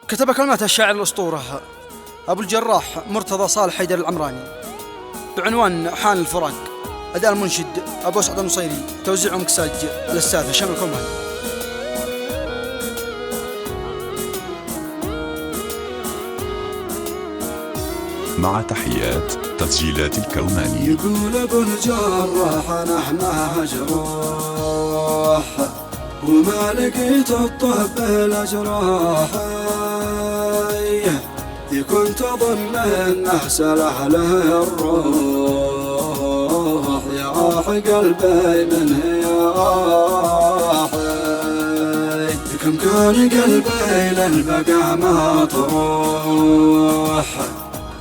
كتب كلمات الشاعر الأسطورة أبو الجراح مرتضى صالح حيدر العمراني بعنوان حان الفراق. أداء المنشد أبو سعد النصيري، توزيع ومكساج الأستاذ هشام الكوماني. مع تحيات تسجيلات الكوماني. يقول ابو الجراح نحن جروح وما لقيت الطب الأجراح، ذي كنت أظن إنه سلح له الروح، يراح قلبي من هياح، كم كان قلبي للبقى مطروح،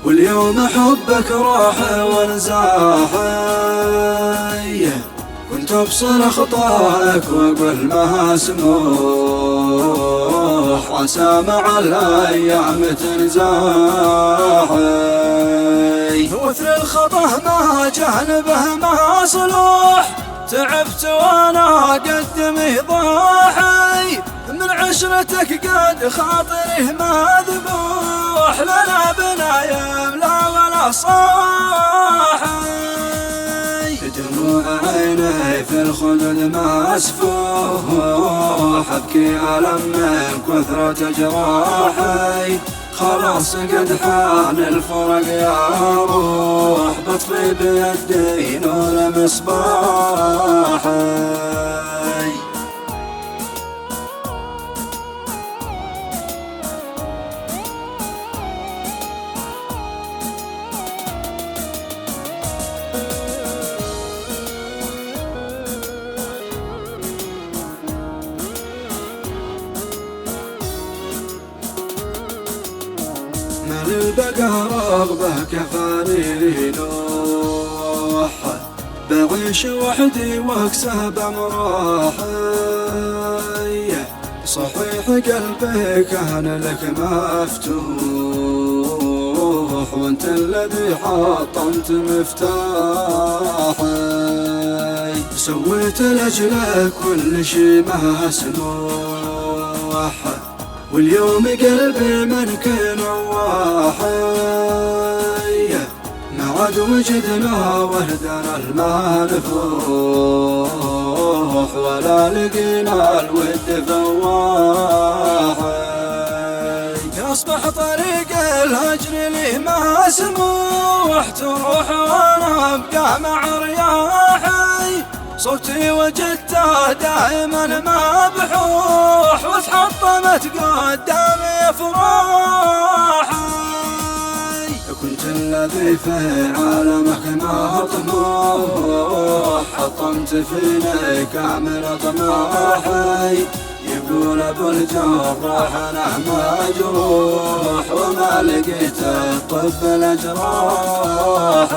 واليوم حبك راح وانزاح، كنت ابصر خطاك واقول ما سموح، عسى مع الايام تنزاح، وثر الخطا ما جانبه ما صلوح، تعبت وانا قدمي ضاحي، من عشرتك قد خاطري ما ذبوح، لنا بنايم لا ولا صاحي، دموع عيني في الخدود مسفوح، ابكي ألم من كثرة جراحي، خلاص قد حان الفرق يا روح، بطفي بيدي نور مصباحي. ما للبقى رغبة كفاني نوح، بعيش وحدي واكسب امراحي، صحيح قلبي كان لك مفتوح، وانت الذي حطمت مفتاحي، سويت لاجلك كل شي ما سموح، واليوم قلبي منك نواحي، ما عاد وجدنا وحدنا المنفوح، ولا لقينا الود فواحي، يصبح طريق الهجر لي ما سموح، تروح وانا ابقى مع رياحي، صوتي وجدته دائما مبحوح، وتحطمت قدامي افراحي، كنت الذي في عالمك مطموح، حطمت فيني كامل طموحي، يقول ابو الجراح انا مجروح، وما لقيت الطب الأجراح.